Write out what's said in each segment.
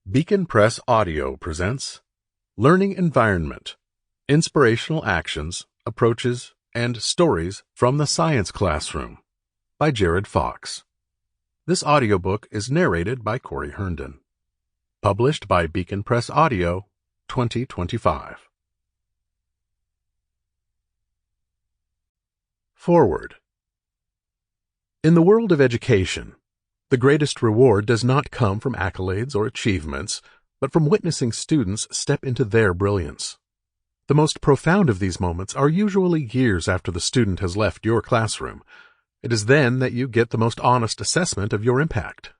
Beacon Press Audio presents Learning Environment, Inspirational Actions, Approaches, and Stories from the Science Classroom by Jared Fox. This audiobook is narrated by Cory Herndon. Published by Beacon Press Audio, 2025. Forward. In the world of education, the greatest reward does not come from accolades or achievements, but from witnessing students step into their brilliance. The most profound of these moments are usually years after the student has left your classroom. It is then that you get the most honest assessment of your impact.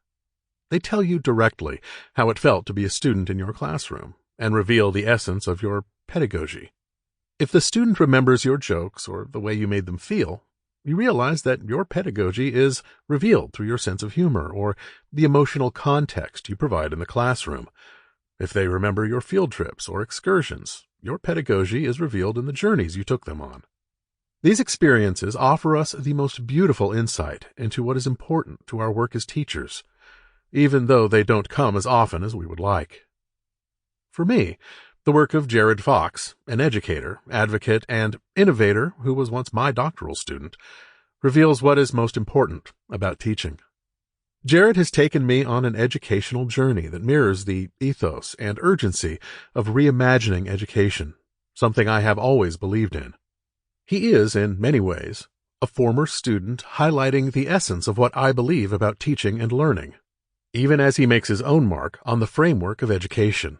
They tell you directly how it felt to be a student in your classroom and reveal the essence of your pedagogy. If the student remembers your jokes or the way you made them feel, you realize that your pedagogy is revealed through your sense of humor or the emotional context you provide in the classroom. If they remember your field trips or excursions, your pedagogy is revealed in the journeys you took them on. These experiences offer us the most beautiful insight into what is important to our work as teachers, even though they don't come as often as we would like. For me, the work of Jared Fox, an educator, advocate, and innovator who was once my doctoral student, reveals what is most important about teaching. Jared has taken me on an educational journey that mirrors the ethos and urgency of reimagining education, something I have always believed in. He is, in many ways, a former student highlighting the essence of what I believe about teaching and learning, even as he makes his own mark on the framework of education.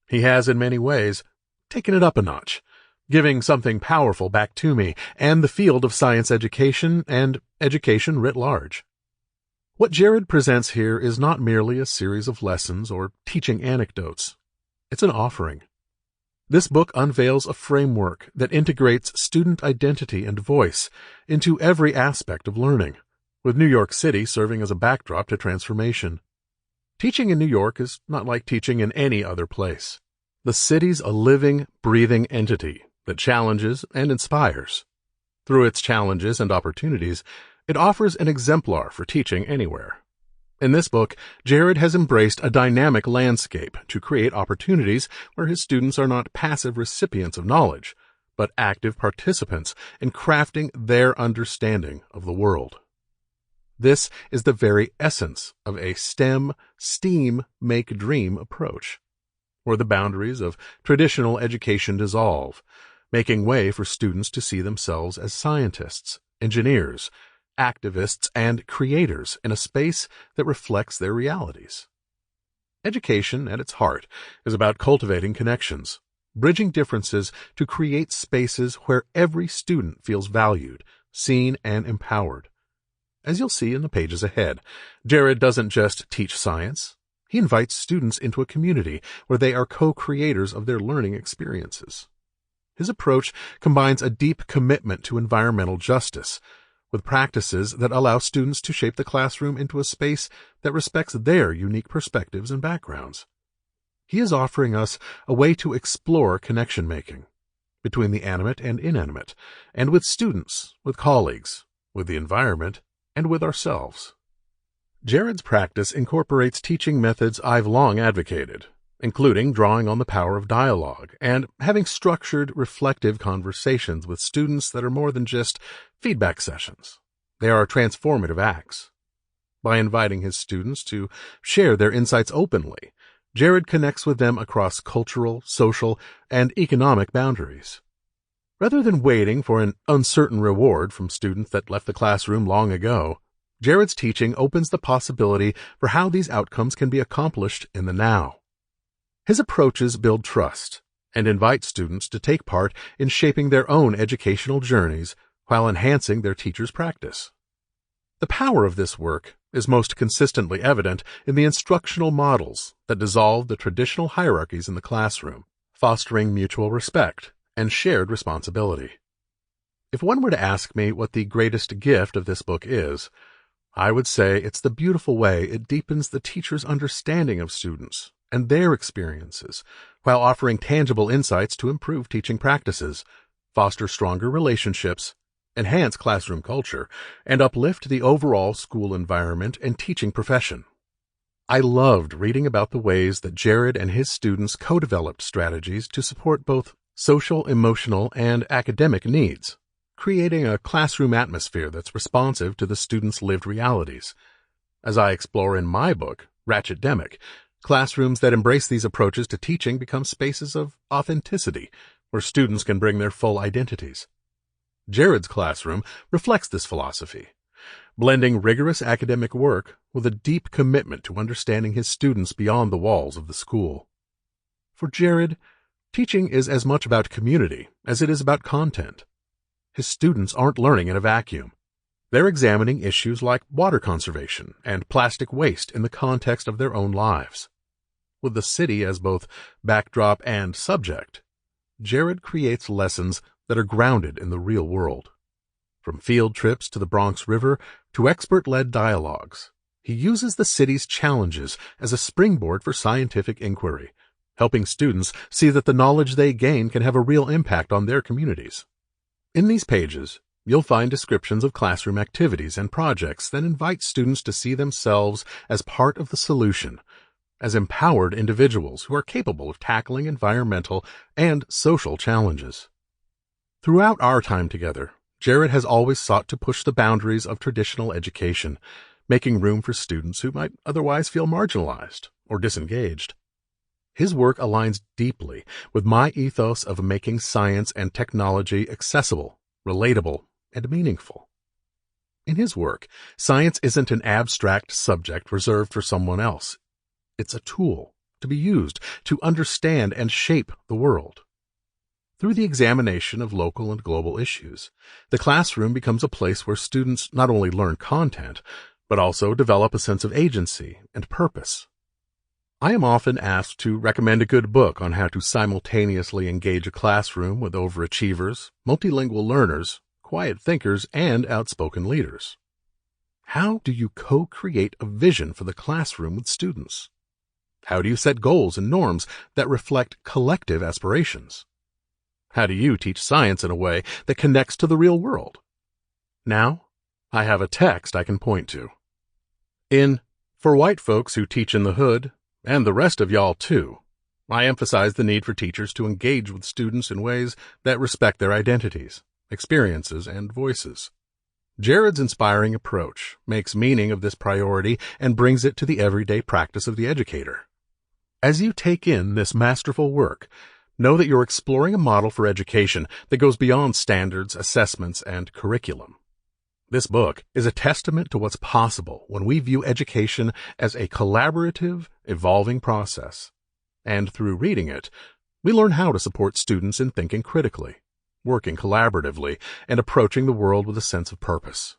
He has, in many ways, taken it up a notch, giving something powerful back to me and the field of science education and education writ large. What Jared presents here is not merely a series of lessons or teaching anecdotes. It's an offering. This book unveils a framework that integrates student identity and voice into every aspect of learning, with New York City serving as a backdrop to transformation. Teaching in New York is not like teaching in any other place. The city's a living, breathing entity that challenges and inspires. Through its challenges and opportunities, it offers an exemplar for teaching anywhere. In this book, Jared has embraced a dynamic landscape to create opportunities where his students are not passive recipients of knowledge, but active participants in crafting their understanding of the world. This is the very essence of a STEM, STEAM, make dream approach, where the boundaries of traditional education dissolve, making way for students to see themselves as scientists, engineers, activists, and creators in a space that reflects their realities. Education, at its heart, is about cultivating connections, bridging differences to create spaces where every student feels valued, seen, and empowered. As you'll see in the pages ahead, Jared doesn't just teach science. He invites students into a community where they are co-creators of their learning experiences. His approach combines a deep commitment to environmental justice with practices that allow students to shape the classroom into a space that respects their unique perspectives and backgrounds. He is offering us a way to explore connection making between the animate and inanimate, and with students, with colleagues, with the environment, and with ourselves. Jared's practice incorporates teaching methods I've long advocated, including drawing on the power of dialogue and having structured, reflective conversations with students that are more than just feedback sessions. They are transformative acts. By inviting his students to share their insights openly, Jared connects with them across cultural, social, and economic boundaries. Rather than waiting for an uncertain reward from students that left the classroom long ago, Jared's teaching opens the possibility for how these outcomes can be accomplished in the now. His approaches build trust and invite students to take part in shaping their own educational journeys while enhancing their teacher's practice. The power of this work is most consistently evident in the instructional models that dissolve the traditional hierarchies in the classroom, fostering mutual respect and shared responsibility. If one were to ask me what the greatest gift of this book is, I would say it's the beautiful way it deepens the teacher's understanding of students and their experiences, while offering tangible insights to improve teaching practices, foster stronger relationships, enhance classroom culture, and uplift the overall school environment and teaching profession. I loved reading about the ways that Jared and his students co-developed strategies to support both social, emotional, and academic needs, creating a classroom atmosphere that's responsive to the students' lived realities. As I explore in my book, Ratchetdemic, classrooms that embrace these approaches to teaching become spaces of authenticity, where students can bring their full identities. Jared's classroom reflects this philosophy, blending rigorous academic work with a deep commitment to understanding his students beyond the walls of the school. For Jared, teaching is as much about community as it is about content. His students aren't learning in a vacuum. They're examining issues like water conservation and plastic waste in the context of their own lives. With the city as both backdrop and subject, Jared creates lessons that are grounded in the real world. From field trips to the Bronx River to expert-led dialogues, he uses the city's challenges as a springboard for scientific inquiry, helping students see that the knowledge they gain can have a real impact on their communities. In these pages, you'll find descriptions of classroom activities and projects that invite students to see themselves as part of the solution, as empowered individuals who are capable of tackling environmental and social challenges. Throughout our time together, Jared has always sought to push the boundaries of traditional education, making room for students who might otherwise feel marginalized or disengaged. His work aligns deeply with my ethos of making science and technology accessible, relatable, and meaningful. In his work, science isn't an abstract subject reserved for someone else. It's a tool to be used to understand and shape the world. Through the examination of local and global issues, the classroom becomes a place where students not only learn content, but also develop a sense of agency and purpose. I am often asked to recommend a good book on how to simultaneously engage a classroom with overachievers, multilingual learners, quiet thinkers, and outspoken leaders. How do you co-create a vision for the classroom with students? How do you set goals and norms that reflect collective aspirations? How do you teach science in a way that connects to the real world? Now, I have a text I can point to. In For White Folks Who Teach in the Hood, and the rest of y'all too, I emphasize the need for teachers to engage with students in ways that respect their identities, experiences, and voices. Jared's inspiring approach makes meaning of this priority and brings it to the everyday practice of the educator. As you take in this masterful work, know that you're exploring a model for education that goes beyond standards, assessments, and curriculum. This book is a testament to what's possible when we view education as a collaborative, evolving process. And through reading it, we learn how to support students in thinking critically, working collaboratively, and approaching the world with a sense of purpose.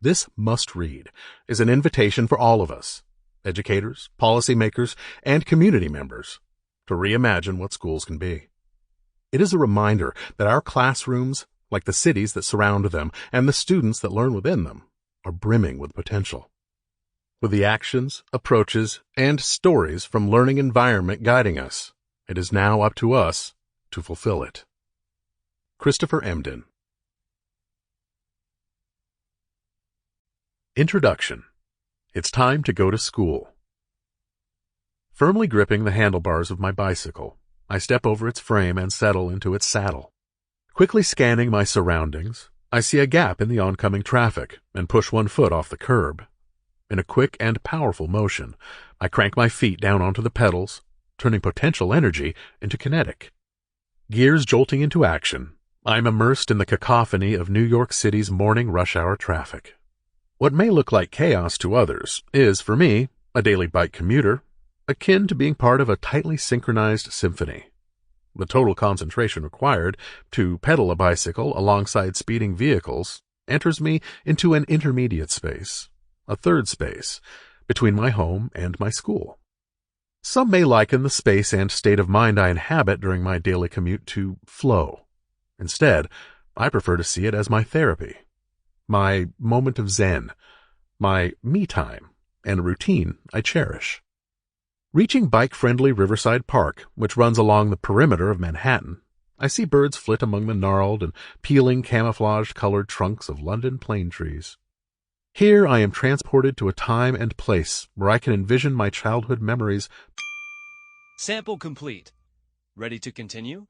This must-read is an invitation for all of us, educators, policymakers, and community members, to reimagine what schools can be. It is a reminder that our classrooms, like the cities that surround them and the students that learn within them, are brimming with potential. With the actions, approaches, and stories from learning environment guiding us, it is now up to us to fulfill it. Christopher Emdin. Introduction. It's time to go to school. Firmly gripping the handlebars of my bicycle, I step over its frame and settle into its saddle. Quickly scanning my surroundings, I see a gap in the oncoming traffic and push one foot off the curb. In a quick and powerful motion, I crank my feet down onto the pedals, turning potential energy into kinetic. Gears jolting into action, I'm immersed in the cacophony of New York City's morning rush hour traffic. What may look like chaos to others is, for me, a daily bike commuter, akin to being part of a tightly synchronized symphony. The total concentration required to pedal a bicycle alongside speeding vehicles enters me into an intermediate space, a third space, between my home and my school. Some may liken the space and state of mind I inhabit during my daily commute to flow. Instead, I prefer to see it as my therapy, my moment of zen, my me time, and a routine I cherish. Reaching bike-friendly Riverside Park, which runs along the perimeter of Manhattan, I see birds flit among the gnarled and peeling camouflage-colored trunks of London plane trees. Here I am transported to a time and place where I can envision my childhood memories. Sample complete. Ready to continue?